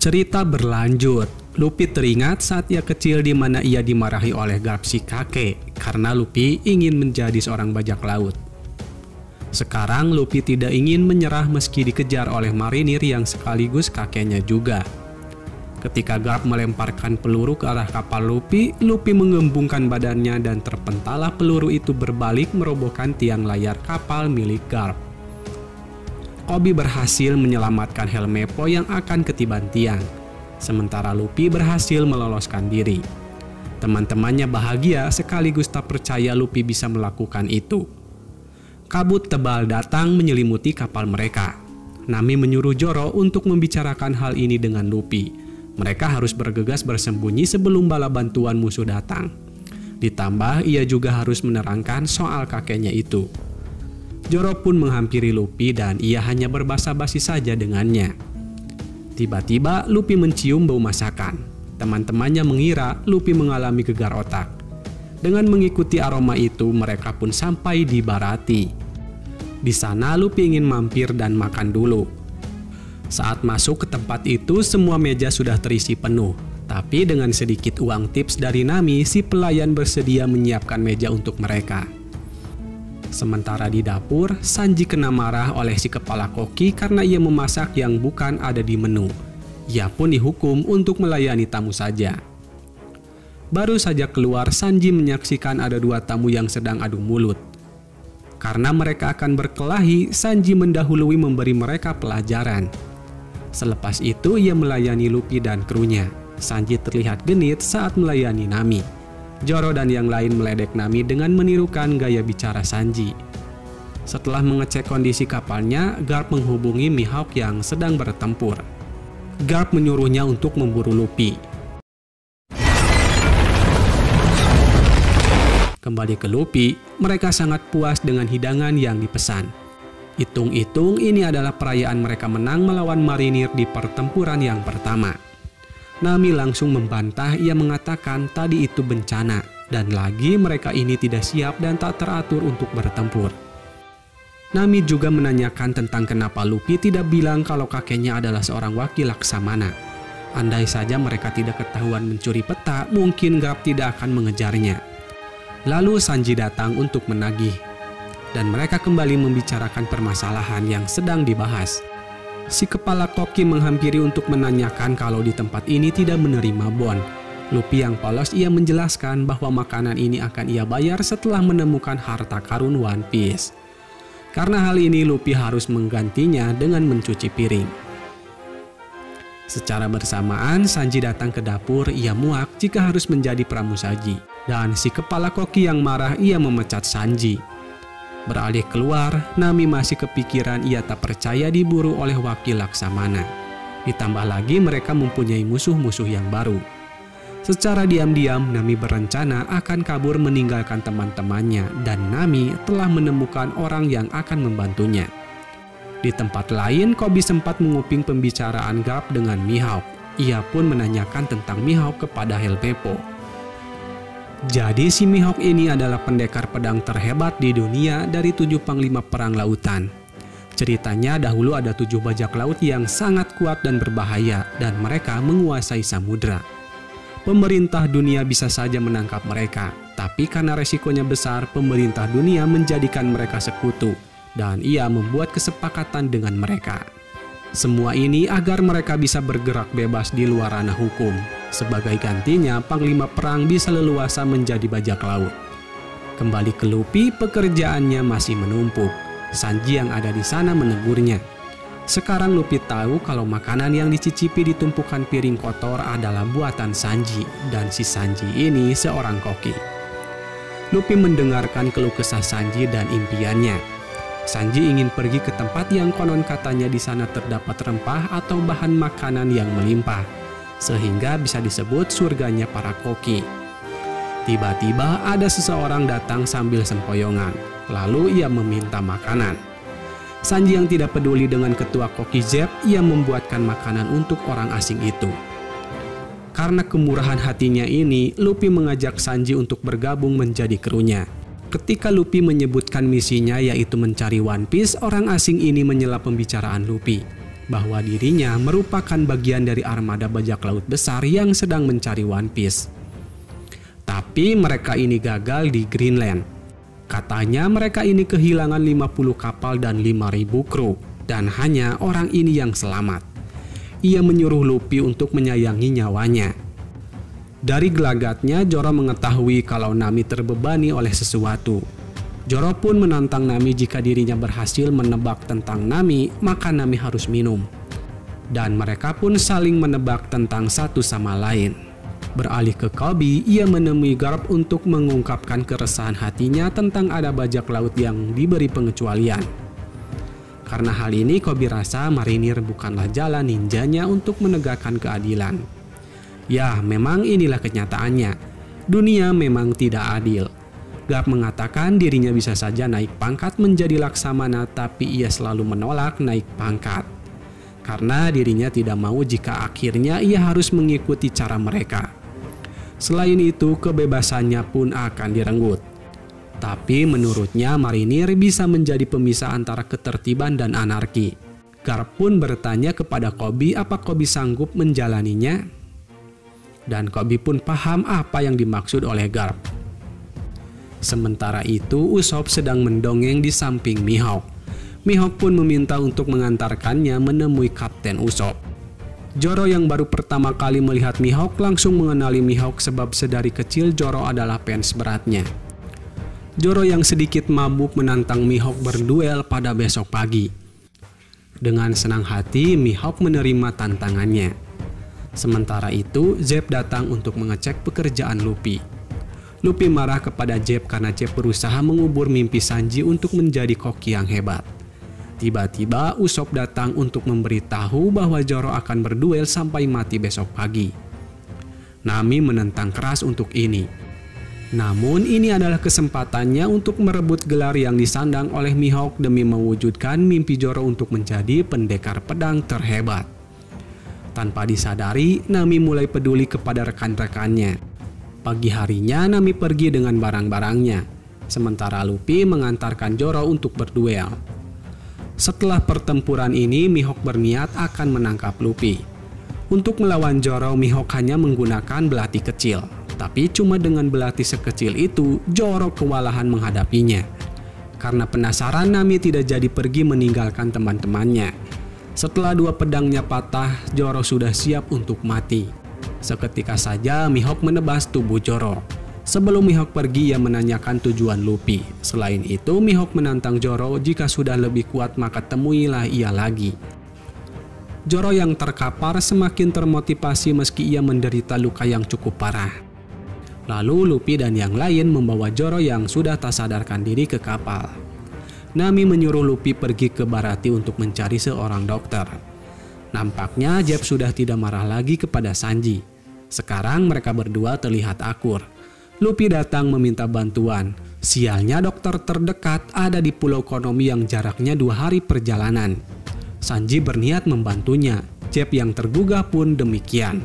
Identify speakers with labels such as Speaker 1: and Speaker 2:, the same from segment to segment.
Speaker 1: Cerita berlanjut. Luffy teringat saat ia kecil di mana ia dimarahi oleh Garp si kakek karena Luffy ingin menjadi seorang bajak laut. Sekarang Luffy tidak ingin menyerah meski dikejar oleh marinir yang sekaligus kakeknya juga. Ketika Garp melemparkan peluru ke arah kapal Luffy, Luffy mengembungkan badannya dan terpentalah peluru itu berbalik merobohkan tiang layar kapal milik Garp. Koby berhasil menyelamatkan Helmeppo yang akan ketiban tiang, sementara Luffy berhasil meloloskan diri. Teman-temannya bahagia sekaligus tak percaya Luffy bisa melakukan itu. Kabut tebal datang menyelimuti kapal mereka. Nami menyuruh Zoro untuk membicarakan hal ini dengan Luffy. Mereka harus bergegas bersembunyi sebelum bala bantuan musuh datang. Ditambah ia juga harus menerangkan soal kakeknya itu. Zoro pun menghampiri Luffy dan ia hanya berbasa-basi saja dengannya. Tiba-tiba Luffy mencium bau masakan. Teman-temannya mengira Luffy mengalami gegar otak. Dengan mengikuti aroma itu, mereka pun sampai di Baratie. Di sana Luffy ingin mampir dan makan dulu. Saat masuk ke tempat itu, semua meja sudah terisi penuh. Tapi dengan sedikit uang tips dari Nami, si pelayan bersedia menyiapkan meja untuk mereka. Sementara di dapur, Sanji kena marah oleh si kepala koki karena ia memasak yang bukan ada di menu. Ia pun dihukum untuk melayani tamu saja. Baru saja keluar, Sanji menyaksikan ada dua tamu yang sedang adu mulut. Karena mereka akan berkelahi, Sanji mendahului memberi mereka pelajaran. Selepas itu, ia melayani Luffy dan krunya. Sanji terlihat genit saat melayani Nami. Zoro dan yang lain meledek Nami dengan menirukan gaya bicara Sanji. Setelah mengecek kondisi kapalnya, Garp menghubungi Mihawk yang sedang bertempur. Garp menyuruhnya untuk memburu Luffy. Kembali ke Luffy, mereka sangat puas dengan hidangan yang dipesan. Hitung-hitung ini adalah perayaan mereka menang melawan marinir di pertempuran yang pertama. Nami langsung membantah, ia mengatakan tadi itu bencana, dan lagi mereka ini tidak siap dan tak teratur untuk bertempur. Nami juga menanyakan tentang kenapa Luffy tidak bilang kalau kakeknya adalah seorang wakil Laksamana. Andai saja mereka tidak ketahuan mencuri peta, mungkin Garp tidak akan mengejarnya. Lalu Sanji datang untuk menagih, dan mereka kembali membicarakan permasalahan yang sedang dibahas. Si kepala koki menghampiri untuk menanyakan kalau di tempat ini tidak menerima bon. Luffy yang polos ia menjelaskan bahwa makanan ini akan ia bayar setelah menemukan harta karun One Piece. Karena hal ini Luffy harus menggantinya dengan mencuci piring. Secara bersamaan Sanji datang ke dapur, ia muak jika harus menjadi pramusaji. Dan si kepala koki yang marah ia memecat Sanji. Beralih keluar, Nami masih kepikiran ia tak percaya diburu oleh wakil Laksamana. Ditambah lagi mereka mempunyai musuh-musuh yang baru. Secara diam-diam Nami berencana akan kabur meninggalkan teman-temannya dan Nami telah menemukan orang yang akan membantunya. Di tempat lain, Koby sempat menguping pembicaraan Garp dengan Mihawk. Ia pun menanyakan tentang Mihawk kepada Helmeppo. Jadi si Mihawk ini adalah pendekar pedang terhebat di dunia dari 7 panglima perang lautan. Ceritanya dahulu ada 7 bajak laut yang sangat kuat dan berbahaya dan mereka menguasai samudra. Pemerintah dunia bisa saja menangkap mereka, tapi karena resikonya besar, pemerintah dunia menjadikan mereka sekutu dan ia membuat kesepakatan dengan mereka. Semua ini agar mereka bisa bergerak bebas di luar ranah hukum. Sebagai gantinya, panglima perang bisa leluasa menjadi bajak laut. Kembali ke Luffy, pekerjaannya masih menumpuk. Sanji yang ada di sana menegurnya. Sekarang Luffy tahu kalau makanan yang dicicipi di tumpukan piring kotor adalah buatan Sanji, dan si Sanji ini seorang koki. Luffy mendengarkan keluh kesah Sanji dan impiannya. Sanji ingin pergi ke tempat yang konon katanya di sana terdapat rempah atau bahan makanan yang melimpah, sehingga bisa disebut surganya para koki. Tiba-tiba ada seseorang datang sambil sempoyongan, lalu ia meminta makanan. Sanji yang tidak peduli dengan ketua koki Zep, ia membuatkan makanan untuk orang asing itu. Karena kemurahan hatinya ini, Luffy mengajak Sanji untuk bergabung menjadi krunya. Ketika Luffy menyebutkan misinya yaitu mencari One Piece, orang asing ini menyela pembicaraan Luffy. bahwa dirinya merupakan bagian dari armada bajak laut besar yang sedang mencari One Piece. Tapi mereka ini gagal di Greenland. Katanya mereka ini kehilangan 50 kapal dan 5.000 kru, dan hanya orang ini yang selamat. Ia menyuruh Luffy untuk menyayangi nyawanya. Dari gelagatnya, Zoro mengetahui kalau Nami terbebani oleh sesuatu. Zoro pun menantang Nami jika dirinya berhasil menebak tentang Nami, maka Nami harus minum. Dan mereka pun saling menebak tentang satu sama lain. Beralih ke Koby, ia menemui Garp untuk mengungkapkan keresahan hatinya tentang ada bajak laut yang diberi pengecualian. Karena hal ini, Koby rasa marinir bukanlah jalan ninjanya untuk menegakkan keadilan. Ya, memang inilah kenyataannya. Dunia memang tidak adil. Garp mengatakan dirinya bisa saja naik pangkat menjadi Laksamana, tapi ia selalu menolak naik pangkat. Karena dirinya tidak mau jika akhirnya ia harus mengikuti cara mereka. Selain itu, kebebasannya pun akan direnggut. Tapi menurutnya marinir bisa menjadi pemisah antara ketertiban dan anarki. Garp pun bertanya kepada Koby apa Koby sanggup menjalaninya. Dan Koby pun paham apa yang dimaksud oleh Garp. Sementara itu, Usopp sedang mendongeng di samping Mihawk. Mihawk pun meminta untuk mengantarkannya menemui Kapten Usopp. Zoro yang baru pertama kali melihat Mihawk langsung mengenali Mihawk sebab sedari kecil Zoro adalah fans beratnya. Zoro yang sedikit mabuk menantang Mihawk berduel pada besok pagi. Dengan senang hati, Mihawk menerima tantangannya. Sementara itu, Zep datang untuk mengecek pekerjaan Luffy. Luffy marah kepada Zep karena Zep berusaha mengubur mimpi Sanji untuk menjadi koki yang hebat. Tiba-tiba Usopp datang untuk memberitahu bahwa Zoro akan berduel sampai mati besok pagi. Nami menentang keras untuk ini. Namun ini adalah kesempatannya untuk merebut gelar yang disandang oleh Mihawk demi mewujudkan mimpi Zoro untuk menjadi pendekar pedang terhebat. Tanpa disadari, Nami mulai peduli kepada rekan-rekannya. Pagi harinya Nami pergi dengan barang-barangnya, sementara Luffy mengantarkan Zoro untuk berduel. Setelah pertempuran ini, Mihawk berniat akan menangkap Luffy. Untuk melawan Zoro, Mihawk hanya menggunakan belati kecil, tapi cuma dengan belati sekecil itu, Zoro kewalahan menghadapinya. Karena penasaran, Nami tidak jadi pergi meninggalkan teman-temannya. Setelah dua pedangnya patah, Zoro sudah siap untuk mati. Seketika saja Mihawk menebas tubuh Zoro. Sebelum Mihawk pergi, ia menanyakan tujuan Luffy. Selain itu, Mihawk menantang Zoro jika sudah lebih kuat maka temuilah ia lagi. Zoro yang terkapar semakin termotivasi meski ia menderita luka yang cukup parah. Lalu Luffy dan yang lain membawa Zoro yang sudah tak sadarkan diri ke kapal. Nami menyuruh Luffy pergi ke Baratie untuk mencari seorang dokter. Nampaknya Zep sudah tidak marah lagi kepada Sanji. Sekarang mereka berdua terlihat akur. Luffy datang meminta bantuan. Sialnya dokter terdekat ada di Pulau Konomi yang jaraknya 2 hari perjalanan. Sanji berniat membantunya. Zep yang tergugah pun demikian.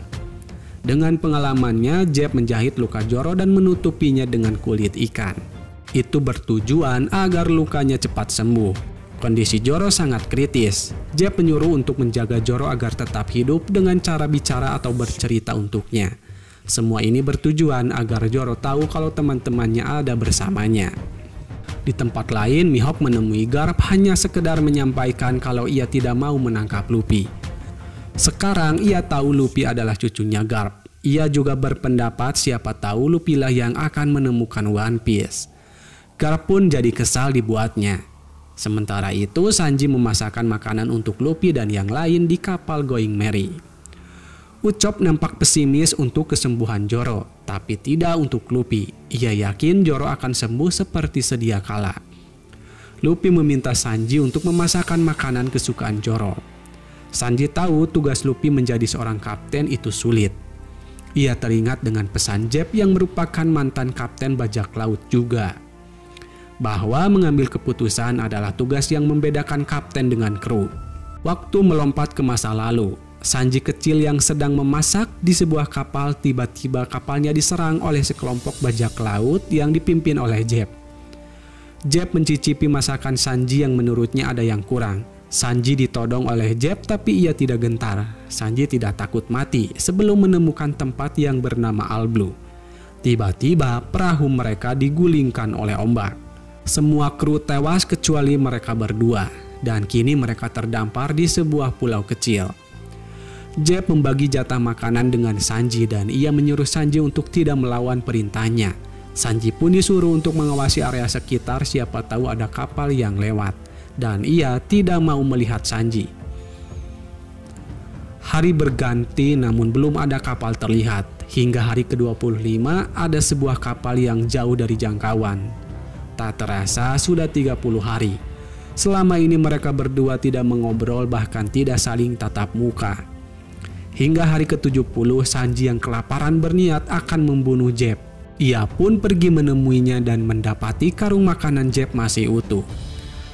Speaker 1: Dengan pengalamannya, Zep menjahit luka Zoro dan menutupinya dengan kulit ikan. Itu bertujuan agar lukanya cepat sembuh. Kondisi Zoro sangat kritis. Zep menyuruh untuk menjaga Zoro agar tetap hidup dengan cara bicara atau bercerita untuknya. Semua ini bertujuan agar Zoro tahu kalau teman-temannya ada bersamanya. Di tempat lain, Mihawk menemui Garp hanya sekedar menyampaikan kalau ia tidak mau menangkap Luffy. Sekarang ia tahu Luffy adalah cucunya Garp. Ia juga berpendapat siapa tahu Luffy lah yang akan menemukan One Piece. Garp pun jadi kesal dibuatnya. Sementara itu, Sanji memasakkan makanan untuk Luffy dan yang lain di kapal Going Merry. Usopp nampak pesimis untuk kesembuhan Zoro, tapi tidak untuk Luffy. Ia yakin Zoro akan sembuh seperti sedia kala. Luffy meminta Sanji untuk memasakkan makanan kesukaan Zoro. Sanji tahu tugas Luffy menjadi seorang kapten itu sulit. Ia teringat dengan pesan Zep yang merupakan mantan kapten bajak laut juga, bahwa mengambil keputusan adalah tugas yang membedakan kapten dengan kru. Waktu melompat ke masa lalu, Sanji kecil yang sedang memasak di sebuah kapal, tiba-tiba kapalnya diserang oleh sekelompok bajak laut yang dipimpin oleh Zep. Zep mencicipi masakan Sanji yang menurutnya ada yang kurang. Sanji ditodong oleh Jeb tapi ia tidak gentar. Sanji tidak takut mati sebelum menemukan tempat yang bernama All Blue. Tiba-tiba perahu mereka digulingkan oleh ombak. Semua kru tewas kecuali mereka berdua dan kini mereka terdampar di sebuah pulau kecil. Jeb membagi jatah makanan dengan Sanji dan ia menyuruh Sanji untuk tidak melawan perintahnya. Sanji pun disuruh untuk mengawasi area sekitar siapa tahu ada kapal yang lewat. Dan ia tidak mau melihat Sanji. Hari berganti namun belum ada kapal terlihat. Hingga hari ke-25 ada sebuah kapal yang jauh dari jangkauan. Tak terasa sudah 30 hari. Selama ini mereka berdua tidak mengobrol bahkan tidak saling tatap muka. Hingga hari ke-70 Sanji yang kelaparan berniat akan membunuh Jeb. Ia pun pergi menemuinya dan mendapati karung makanan Jeb masih utuh.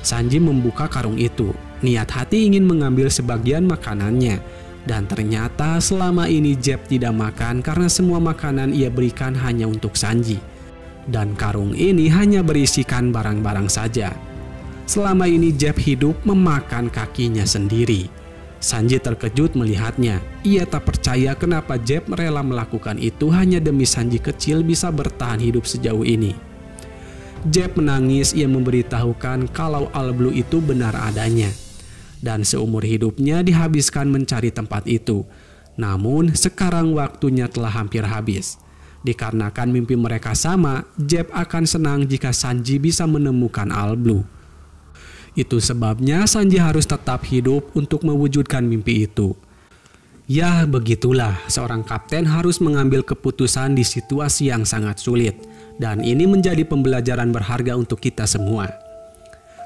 Speaker 1: Sanji membuka karung itu, niat hati ingin mengambil sebagian makanannya. Dan ternyata selama ini Jeb tidak makan karena semua makanan ia berikan hanya untuk Sanji. Dan karung ini hanya berisikan barang-barang saja. Selama ini Jeb hidup memakan kakinya sendiri. Sanji terkejut melihatnya. Ia tak percaya kenapa Jeb rela melakukan itu hanya demi Sanji kecil bisa bertahan hidup sejauh ini. Jeb menangis, ia memberitahukan kalau All Blue itu benar adanya. Dan seumur hidupnya dihabiskan mencari tempat itu. Namun sekarang waktunya telah hampir habis. Dikarenakan mimpi mereka sama, Jeb akan senang jika Sanji bisa menemukan All Blue. Itu sebabnya Sanji harus tetap hidup untuk mewujudkan mimpi itu. Ya begitulah, seorang kapten harus mengambil keputusan di situasi yang sangat sulit. Dan ini menjadi pembelajaran berharga untuk kita semua.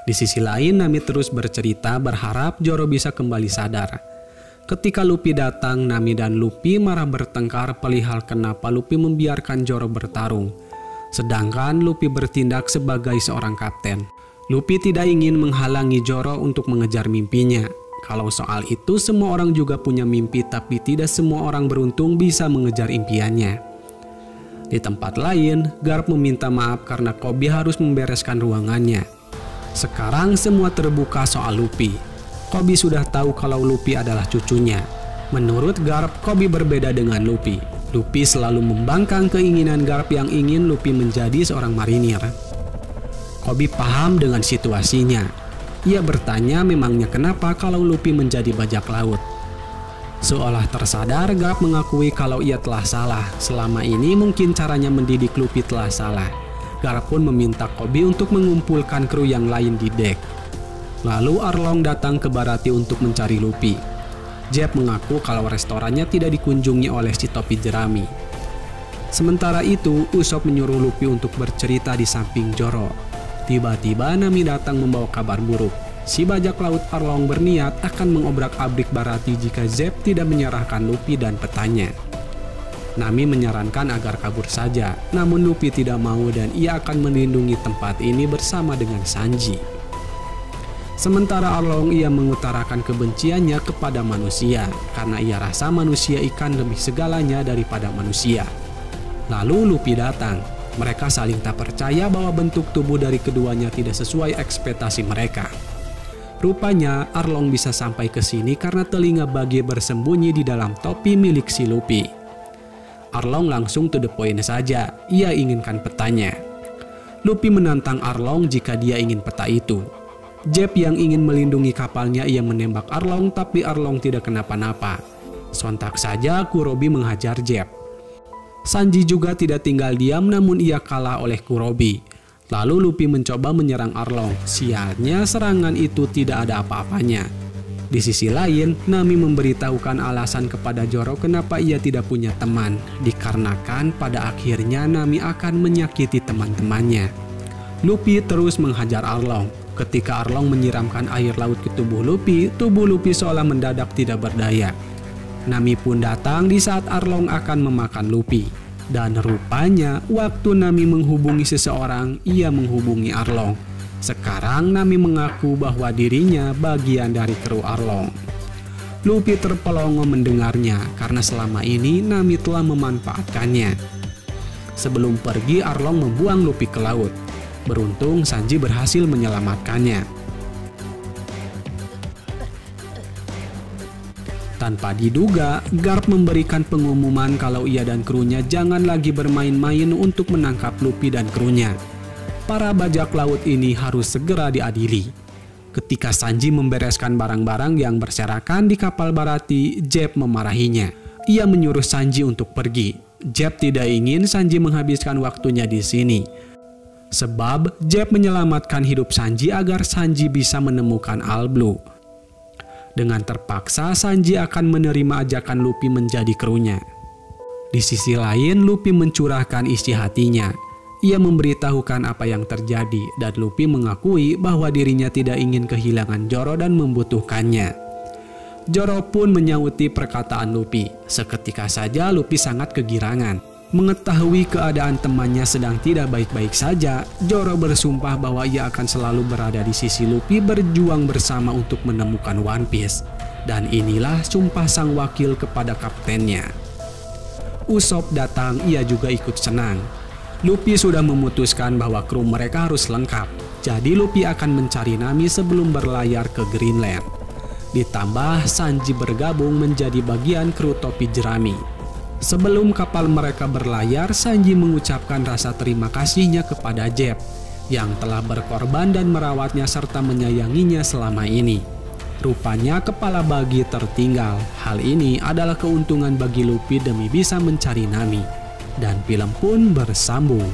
Speaker 1: Di sisi lain, Nami terus bercerita berharap Zoro bisa kembali sadar. Ketika Luffy datang, Nami dan Luffy marah bertengkar perihal kenapa Luffy membiarkan Zoro bertarung. Sedangkan Luffy bertindak sebagai seorang kapten. Luffy tidak ingin menghalangi Zoro untuk mengejar mimpinya. Kalau soal itu semua orang juga punya mimpi tapi tidak semua orang beruntung bisa mengejar impiannya. Di tempat lain, Garp meminta maaf karena Koby harus membereskan ruangannya. Sekarang semua terbuka soal Luffy. Koby sudah tahu kalau Luffy adalah cucunya. Menurut Garp, Koby berbeda dengan Luffy. Luffy selalu membangkang keinginan Garp yang ingin Luffy menjadi seorang marinir. Koby paham dengan situasinya. Ia bertanya memangnya kenapa kalau Luffy menjadi bajak laut. Seolah tersadar, Garp mengakui kalau ia telah salah. Selama ini mungkin caranya mendidik Luffy telah salah. Garp pun meminta Koby untuk mengumpulkan kru yang lain di dek. Lalu Arlong datang ke Baratie untuk mencari Luffy. Jeb mengaku kalau restorannya tidak dikunjungi oleh si topi jerami. Sementara itu, Usopp menyuruh Luffy untuk bercerita di samping Zoro. Tiba-tiba Nami datang membawa kabar buruk. Si bajak laut Arlong berniat akan mengobrak-abrik Baratie jika Zeb tidak menyerahkan Luffy dan petanya. Nami menyarankan agar kabur saja, namun Luffy tidak mau dan ia akan melindungi tempat ini bersama dengan Sanji. Sementara Arlong ia mengutarakan kebenciannya kepada manusia karena ia rasa manusia ikan lebih segalanya daripada manusia. Lalu Luffy datang. Mereka saling tak percaya bahwa bentuk tubuh dari keduanya tidak sesuai ekspektasi mereka. Rupanya Arlong bisa sampai ke sini karena telinga Bage bersembunyi di dalam topi milik si Luffy. Arlong langsung to the point saja, ia inginkan petanya. Luffy menantang Arlong jika dia ingin peta itu. Jeb yang ingin melindungi kapalnya ia menembak Arlong tapi Arlong tidak kenapa-napa. Sontak saja Kurobi menghajar Jeb. Sanji juga tidak tinggal diam namun ia kalah oleh Kurobi. Lalu Luffy mencoba menyerang Arlong. Sialnya serangan itu tidak ada apa-apanya. Di sisi lain, Nami memberitahukan alasan kepada Zoro kenapa ia tidak punya teman. Dikarenakan pada akhirnya Nami akan menyakiti teman-temannya. Luffy terus menghajar Arlong. Ketika Arlong menyiramkan air laut ke tubuh Luffy seolah mendadak tidak berdaya. Nami pun datang di saat Arlong akan memakan Luffy. Dan rupanya waktu Nami menghubungi seseorang, ia menghubungi Arlong. Sekarang Nami mengaku bahwa dirinya bagian dari kru Arlong. Luffy terpelongo mendengarnya karena selama ini Nami telah memanfaatkannya. Sebelum pergi, Arlong membuang Luffy ke laut. Beruntung Sanji berhasil menyelamatkannya. Tanpa diduga, Garp memberikan pengumuman kalau ia dan krunya jangan lagi bermain-main untuk menangkap Luffy dan krunya. Para bajak laut ini harus segera diadili. Ketika Sanji membereskan barang-barang yang berserakan di kapal Baratie, Zep memarahinya. Ia menyuruh Sanji untuk pergi. Zep tidak ingin Sanji menghabiskan waktunya di sini. Sebab Zep menyelamatkan hidup Sanji agar Sanji bisa menemukan All Blue. Dengan terpaksa, Sanji akan menerima ajakan Luffy menjadi krunya. Di sisi lain, Luffy mencurahkan isi hatinya. Ia memberitahukan apa yang terjadi dan Luffy mengakui bahwa dirinya tidak ingin kehilangan Zoro dan membutuhkannya. Zoro pun menyauti perkataan Luffy. Seketika saja Luffy sangat kegirangan. Mengetahui keadaan temannya sedang tidak baik-baik saja, Zoro bersumpah bahwa ia akan selalu berada di sisi Luffy berjuang bersama untuk menemukan One Piece. Dan inilah sumpah sang wakil kepada kaptennya. Usopp datang, ia juga ikut senang. Luffy sudah memutuskan bahwa kru mereka harus lengkap, jadi Luffy akan mencari Nami sebelum berlayar ke Greenland. Ditambah Sanji bergabung menjadi bagian kru topi jerami. Sebelum kapal mereka berlayar, Sanji mengucapkan rasa terima kasihnya kepada Zep yang telah berkorban dan merawatnya serta menyayanginya selama ini. Rupanya kepala Buggy tertinggal. Hal ini adalah keuntungan bagi Luffy demi bisa mencari Nami. Dan film pun bersambung.